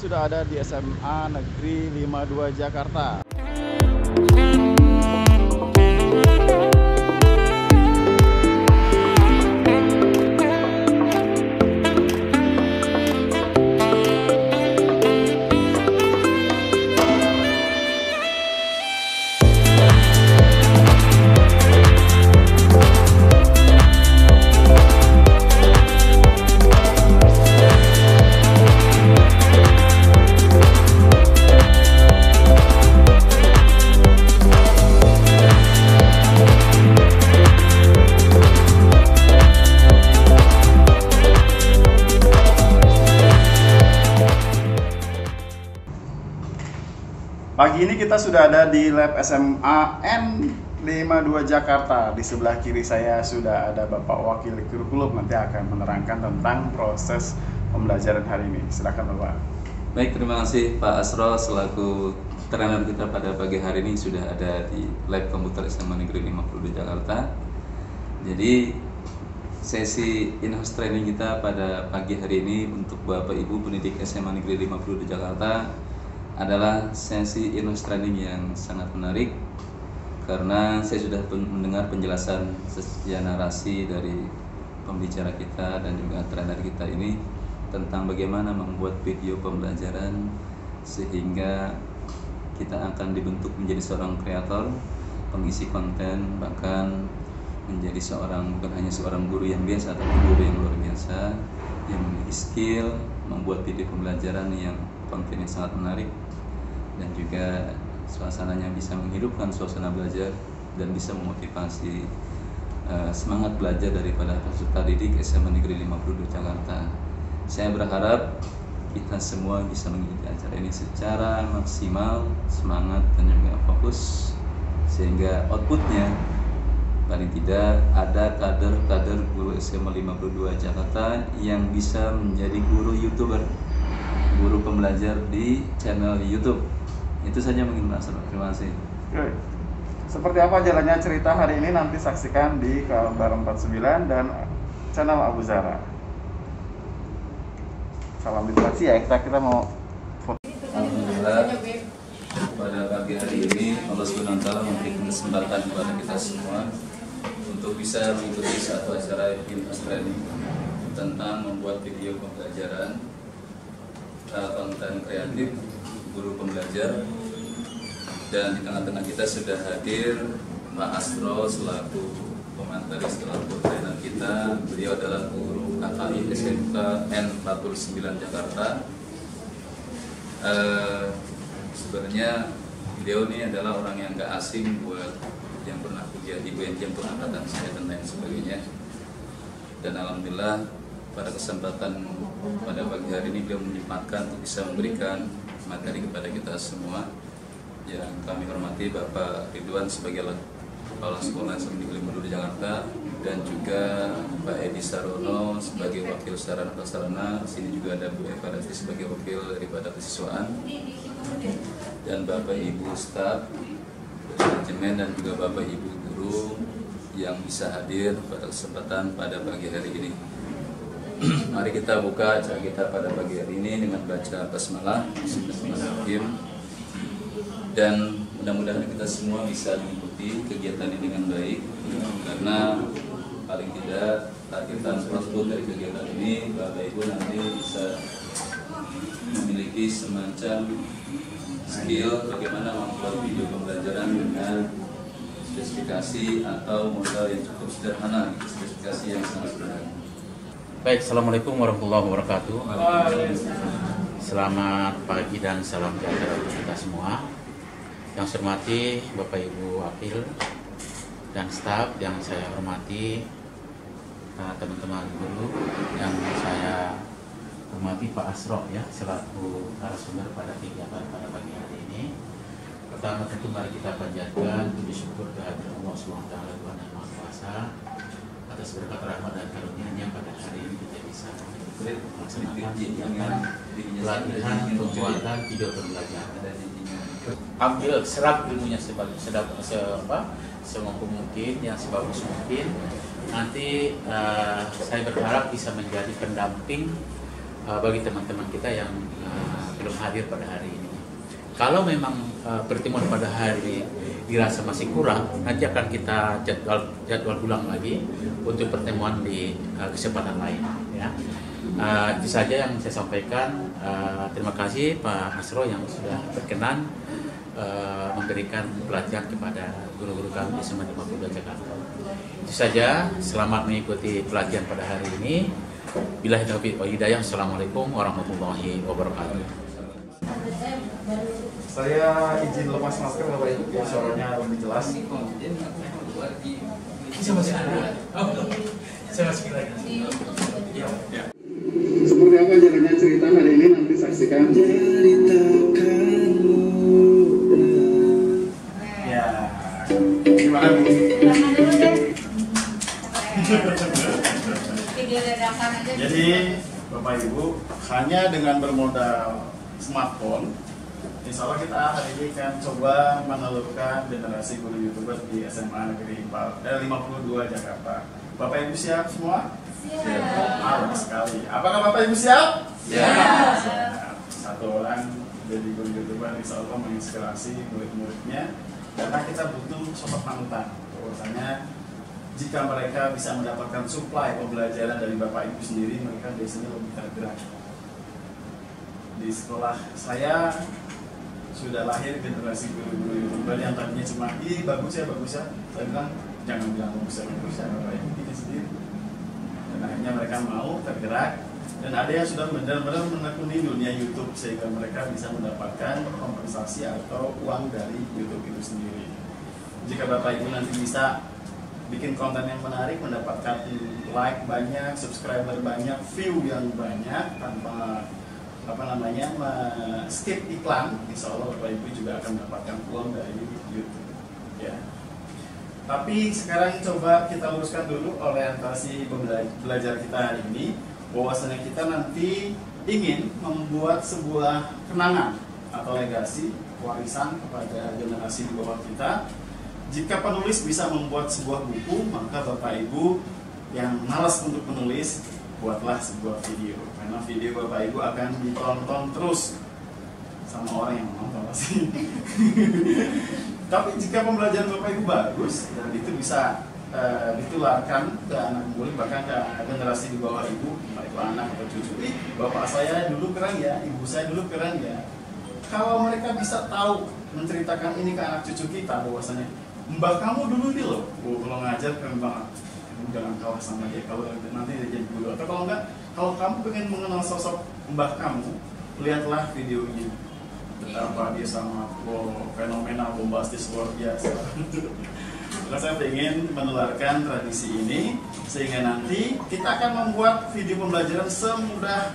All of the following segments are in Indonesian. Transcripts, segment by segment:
sudah ada di SMA Negeri 52 Jakarta. Pagi ini kita sudah ada di lab SMA N52 Jakarta. Di sebelah kiri saya sudah ada Bapak Wakil Kurikulum, nanti akan menerangkan tentang proses pembelajaran hari ini. Silakan Bapak. Baik, terima kasih Pak Asro selaku trainer kita pada pagi hari ini sudah ada di lab komputer SMA Negeri 52 Jakarta. Jadi sesi in-house training kita pada pagi hari ini untuk Bapak Ibu pendidik SMA Negeri 52 Jakarta adalah sesi in-house training yang sangat menarik karena saya sudah mendengar penjelasan sesuai narasi dari pembicara kita dan juga trainer kita ini tentang bagaimana membuat video pembelajaran sehingga kita akan dibentuk menjadi seorang kreator, pengisi konten, bahkan menjadi bukan hanya seorang guru yang biasa tapi guru yang luar biasa yang memiliki skill membuat video pembelajaran yang kontennya sangat menarik dan juga suasananya bisa menghidupkan suasana belajar dan bisa memotivasi semangat belajar daripada peserta didik SMA Negeri 52 Jakarta. Saya berharap kita semua bisa mengikuti acara ini secara maksimal, semangat dan juga fokus sehingga outputnya paling tidak ada kader guru SMA 52 Jakarta yang bisa menjadi guru YouTuber, guru pembelajar di channel YouTube. Itu saja mungkin Mas. Terima kasih. Oke. Seperti apa jalannya cerita hari ini nanti saksikan di Kabar 49 dan channel Abu Zara. Salam literasi ya, kita mau foto. Alhamdulillah pada pagi hari ini Allah SWT memberikan kesempatan kepada kita semua untuk bisa mengikuti satu acara in-house training tentang membuat video pembelajaran konten kreatif guru pembelajar, dan di tengah-tengah kita sudah hadir Pak Astro selaku pemateri selaku trainer kita. Beliau adalah guru KKI SMK N49 Jakarta. Sebenarnya beliau ini adalah orang yang gak asing buat yang pernah kuliah di UNJ untuk angkatan saya dan lain sebagainya. Dan alhamdulillah pada kesempatan pada pagi hari ini beliau menyempatkan untuk bisa memberikan materi kepada kita semua. Yang kami hormati Bapak Ridwan sebagai Kepala Sekolah SMA Negeri 52 Jakarta dan juga Pak Edi Sarono sebagai Wakil Sarana Prasarana. Di sini juga ada Bu Eva Rasti sebagai wakil daripada kesiswaan dan Bapak Ibu staf manajemen dan juga Bapak Ibu guru yang bisa hadir pada kesempatan pada pagi hari ini. Mari kita buka acara kita pada pagi hari ini dengan baca basmalah, bismillahirrahmanirrahim. Dan mudah-mudahan kita semua bisa mengikuti kegiatan ini dengan baik karena paling tidak targetan output dari kegiatan ini Bapak Ibu nanti bisa memiliki semacam skill bagaimana membuat video pembelajaran dengan spesifikasi atau modal yang cukup sederhana, spesifikasi yang sangat sederhana. Baik, Assalamualaikum warahmatullahi wabarakatuh. Selamat pagi dan salam sejahtera untuk kita semua. Yang saya hormati Bapak Ibu Wakil dan staf yang saya hormati, teman-teman guru yang saya hormati, Pak Asro ya selaku narasumber pada kegiatan pada pagi hari ini. Pertama tentu mari kita panjatkan puji syukur kehadirat Allah SWT Tuhan yang Maha Kuasa atas berkat rahmat dan karunia-Nya pada hari ini kita bisa melaksanakan kegiatan pelatihan pembuatan video pembelajaran. Ambil serap ilmunya semampu mungkin, yang sebagus mungkin. Nanti saya berharap bisa menjadi pendamping bagi teman-teman kita yang belum hadir pada hari ini. Kalau memang pertemuan pada hari dirasa masih kurang, nanti akan kita jadwal ulang lagi untuk pertemuan di kesempatan lain. Ya. Itu saja yang saya sampaikan. Terima kasih Pak Asro yang sudah berkenan memberikan pelatihan kepada guru-guru kami di SMA 52 Jakarta. Itu saja. Selamat mengikuti pelatihan pada hari ini. Billahi taufiq wal hidayah. Assalamualaikum warahmatullahi wabarakatuh. Saya izin lepas masker Bapak Ibu biar suaranya lebih jelas. Saya masih ada. Saya masih lagi. Ya. Seperti apa jalannya cerita hari ini nanti saksikan. Ya. Gimana Bu? Jadi Bapak Ibu hanya dengan bermodal smartphone, insya Allah kita hari ini akan coba menelurkan generasi guru YouTuber di SMA Negeri 52 Jakarta. Bapak Ibu siap semua? Siap. Mantap sekali. Apakah Bapak Ibu siap? Siap. Satu orang jadi guru YouTuber insya Allah menginspirasi murid-muridnya, karena kita butuh sosok panutan. Bahwasanya jika mereka bisa mendapatkan suplai pembelajaran dari Bapak Ibu sendiri, mereka biasanya lebih tergerak. Di sekolah saya sudah lahir generasi guru-guru YouTuber yang tadinya cuma bagus ya. Saya bilang jangan bilang bagus ya, Bapak Ibu bikin sendiri. Dan akhirnya mereka mau tergerak, dan ada yang sudah benar-benar menekuni dunia YouTube sehingga mereka bisa mendapatkan kompensasi atau uang dari YouTube itu sendiri. Jika Bapak Ibu nanti bisa bikin konten yang menarik, mendapatkan like banyak, subscriber banyak, view yang banyak tanpa skip iklan, insya Allah Bapak Ibu juga akan mendapatkan uang dari YouTube. Ya. Tapi sekarang coba kita luruskan dulu orientasi belajar kita hari ini, bahwasanya kita nanti ingin membuat sebuah kenangan atau legasi warisan kepada generasi di bawah kita. Jika penulis bisa membuat sebuah buku, maka Bapak Ibu yang malas untuk menulis, buatlah sebuah video. Karena video Bapak Ibu akan ditonton terus sama orang yang menonton pasti. Tapi jika pembelajaran Bapak Ibu bagus dan itu bisa ditularkan ke anak murid, bahkan ke generasi di bawah Ibu, baik anak atau cucu, bapak saya dulu keren ya, ibu saya dulu keren ya. Kalau mereka bisa tahu menceritakan ini ke anak cucu kita, bahwasanya mbak kamu dulu ini loh, kalau ngajar keren banget, jangan kalah sama dia kalau nanti dia jadi guru. Atau kalau enggak, kalau kamu pengen mengenal sosok mbah kamu, lihatlah videonya, betapa dia sangat fenomenal, bombastis, luar biasa. Maka saya ingin menularkan tradisi ini sehingga nanti kita akan membuat video pembelajaran semudah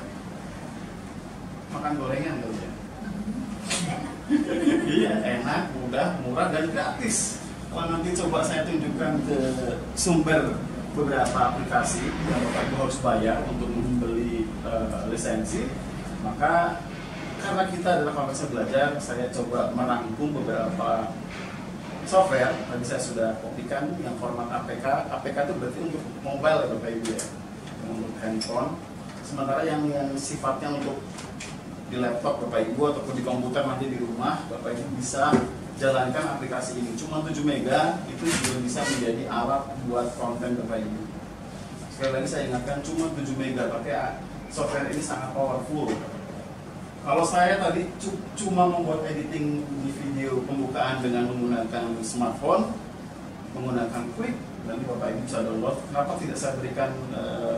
makan gorengan kali ya. Iya, enak, mudah, murah, dan gratis. Kalau nanti coba saya tunjukkan ke sumber beberapa aplikasi yang Bapak Ibu harus bayar untuk membeli lisensi, maka karena kita adalah komunitas belajar, saya coba merangkum beberapa software. Tadi saya sudah kopikan yang format APK. APK itu berarti untuk mobile ya Bapak Ibu ya, untuk handphone. Sementara yang sifatnya untuk di laptop Bapak Ibu ataupun di komputer nanti di rumah, Bapak Ibu bisa jalankan aplikasi ini. Cuma 7 mega itu juga bisa menjadi alat buat konten Bapak Ibu. Sekali lagi saya ingatkan, cuma 7 mega, pakai software ini sangat powerful. Kalau saya tadi cuma membuat editing di video pembukaan dengan menggunakan smartphone, menggunakan Quick, nanti Bapak Ibu bisa download. Kenapa tidak saya berikan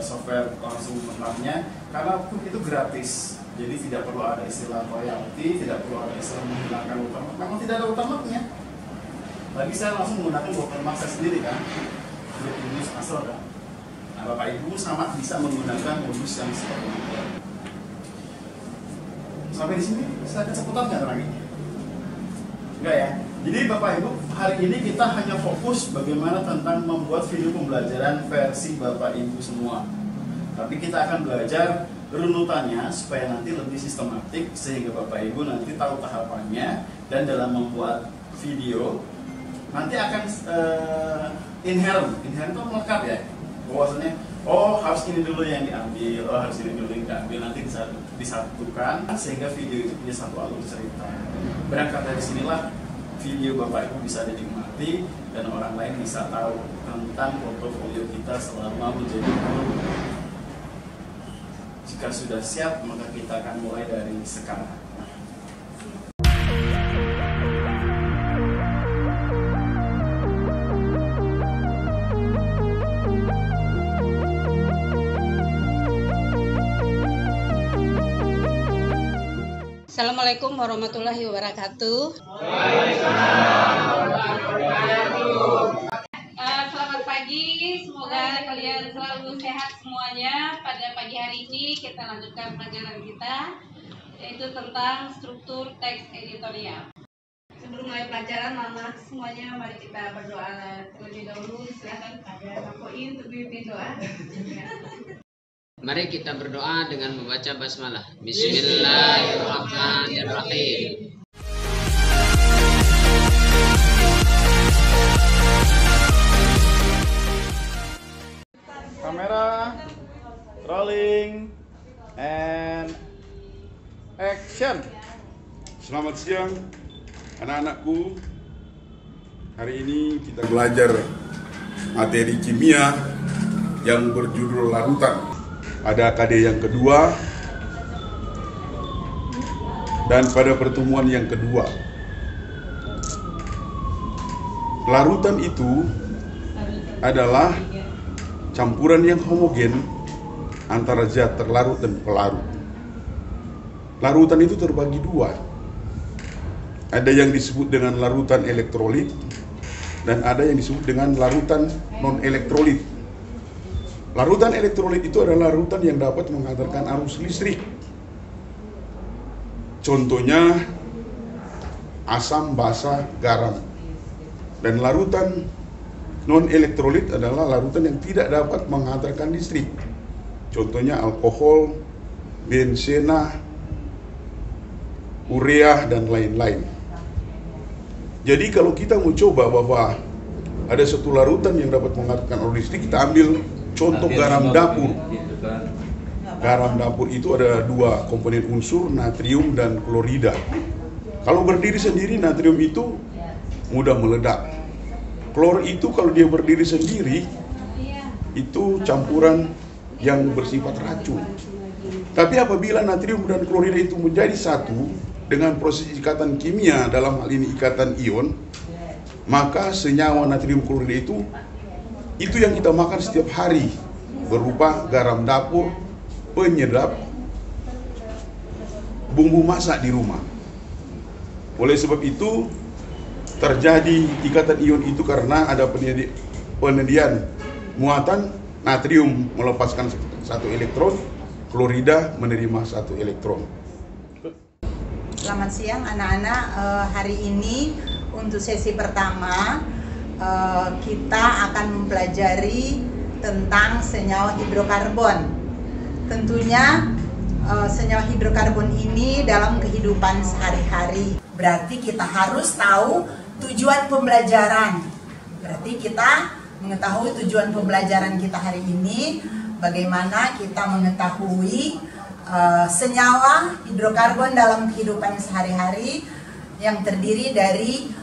software langsung lengkapnya? Karena Quick itu gratis, jadi tidak perlu ada istilah royalty, tidak perlu ada istilah menghilangkan utama. Memang tidak ada utamanya. Lagi saya langsung menggunakan watermark saya sendiri kan, ini asal kan. Nah Bapak Ibu sama bisa menggunakan modus yang seperti itu. Sampai di sini bisa kecepatan nggak orangnya? Enggak ya. Jadi Bapak Ibu, hari ini kita hanya fokus bagaimana tentang membuat video pembelajaran versi Bapak Ibu semua. Tapi kita akan belajar runutannya supaya nanti lebih sistematik sehingga Bapak Ibu nanti tahu tahapannya, dan dalam membuat video nanti akan inherent itu melekat ya. bahwasanya oh harus ini dulu yang diambil, oh harus ini dulu yang diambil, nanti disatukan sehingga video itu punya satu alur cerita. Berangkat dari sinilah video Bapak Ibu bisa dinikmati dan orang lain bisa tahu tentang portofolio kita selama menjadi guru. Jika sudah siap, maka kita akan mulai dari sekarang. Assalamualaikum warahmatullahi wabarakatuh. Selamat pagi, semoga kalian selalu sehat semuanya. Pada pagi hari ini kita lanjutkan pelajaran kita, yaitu tentang struktur teks editorial. Sebelum mulai pelajaran, mama semuanya mari kita berdoa terlebih dahulu. Silakan pada Pak Koin untuk memimpin doa. Mari kita berdoa dengan membaca basmalah. Bismillahirrahmanirrahim. Kamera, rolling, and action. Selamat siang anak-anakku. Hari ini kita belajar materi kimia yang berjudul larutan. Ada KD yang kedua, dan pada pertemuan yang kedua, larutan itu adalah campuran yang homogen antara zat terlarut dan pelarut. Larutan itu terbagi dua. Ada yang disebut dengan larutan elektrolit dan ada yang disebut dengan larutan non-elektrolit. Larutan elektrolit itu adalah larutan yang dapat menghantarkan arus listrik. Contohnya asam, basa, garam. Dan larutan non-elektrolit adalah larutan yang tidak dapat menghantarkan listrik. Contohnya alkohol, bensena, urea, dan lain-lain. Jadi kalau kita mau coba bahwa ada satu larutan yang dapat menghantarkan arus listrik, kita ambil contoh garam dapur. Garam dapur itu ada dua komponen unsur, natrium dan klorida. Kalau berdiri sendiri, natrium itu mudah meledak. Klor itu kalau dia berdiri sendiri, itu campuran yang bersifat racun. Tapi apabila natrium dan klorida itu menjadi satu dengan proses ikatan kimia, dalam hal ini ikatan ion, maka senyawa natrium klorida itu yang kita makan setiap hari berupa garam dapur, penyedap, bumbu masak di rumah. Oleh sebab itu terjadi ikatan ion itu karena ada penedian muatan natrium melepaskan satu elektron, klorida menerima satu elektron. Selamat siang anak-anak. Hari ini untuk sesi pertama kita akan mempelajari tentang senyawa hidrokarbon. Tentunya senyawa hidrokarbon ini dalam kehidupan sehari-hari. Berarti kita harus tahu tujuan pembelajaran. Berarti kita mengetahui tujuan pembelajaran kita hari ini, bagaimana kita mengetahui senyawa hidrokarbon dalam kehidupan sehari-hari yang terdiri dari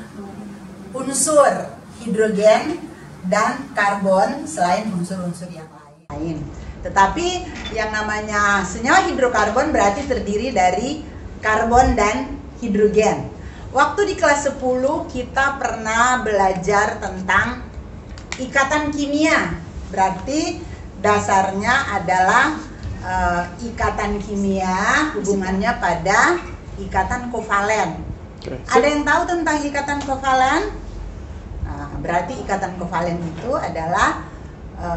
unsur hidrogen dan karbon selain unsur-unsur yang lain. Tetapi yang namanya senyawa hidrokarbon berarti terdiri dari karbon dan hidrogen. Waktu di kelas 10 kita pernah belajar tentang ikatan kimia. Berarti dasarnya adalah ikatan kimia hubungannya pada ikatan kovalen. Ada yang tahu tentang ikatan kovalen? Nah, berarti ikatan kovalen itu adalah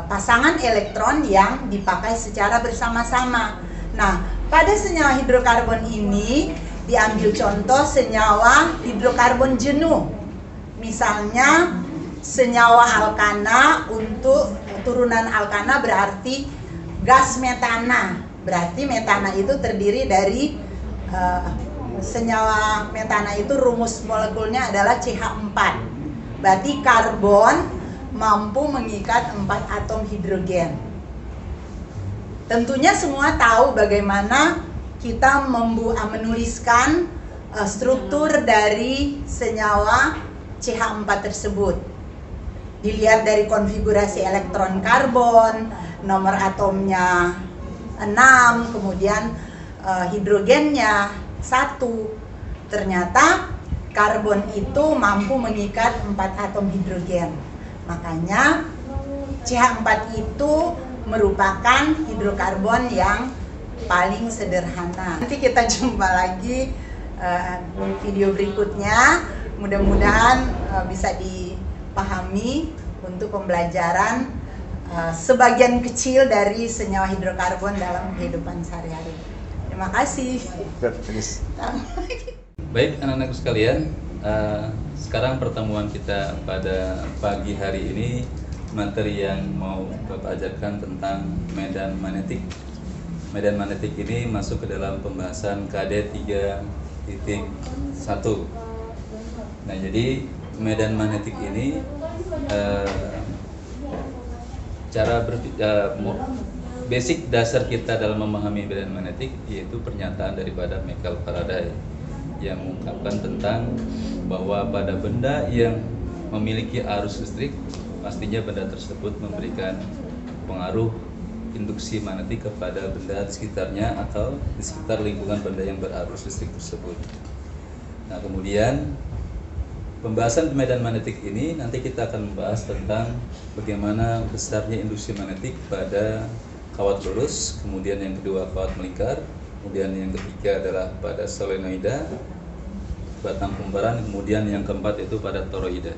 pasangan elektron yang dipakai secara bersama-sama. Nah, pada senyawa hidrokarbon ini diambil contoh senyawa hidrokarbon jenuh. Misalnya senyawa alkana, untuk turunan alkana berarti gas metana. Berarti metana itu terdiri dari senyawa metana itu rumus molekulnya adalah CH4. Berarti karbon mampu mengikat 4 atom hidrogen. Tentunya semua tahu bagaimana kita menuliskan struktur dari senyawa CH4 tersebut. Dilihat dari konfigurasi elektron karbon, nomor atomnya 6, kemudian hidrogennya 1. Ternyata karbon itu mampu mengikat 4 atom hidrogen. Makanya CH4 itu merupakan hidrokarbon yang paling sederhana. Nanti kita jumpa lagi video berikutnya. Mudah-mudahan bisa dipahami untuk pembelajaran sebagian kecil dari senyawa hidrokarbon dalam kehidupan sehari-hari. Terima kasih. Baik anak-anakku sekalian, sekarang pertemuan kita pada pagi hari ini, materi yang mau Bapak ajarkan tentang medan magnetik. Medan magnetik ini masuk ke dalam pembahasan KD 3.1. Nah, jadi medan magnetik ini basic dasar kita dalam memahami medan magnetik yaitu pernyataan daripada Michael Faraday yang mengungkapkan tentang bahwa pada benda yang memiliki arus listrik, pastinya benda tersebut memberikan pengaruh induksi magnetik kepada benda di sekitarnya atau di sekitar lingkungan benda yang berarus listrik tersebut. Nah, kemudian pembahasan medan magnetik ini nanti kita akan membahas tentang bagaimana besarnya induksi magnetik pada kawat lurus, kemudian yang kedua kawat melingkar, kemudian yang ketiga adalah pada solenoida, batang pembaran, kemudian yang keempat itu pada toroida.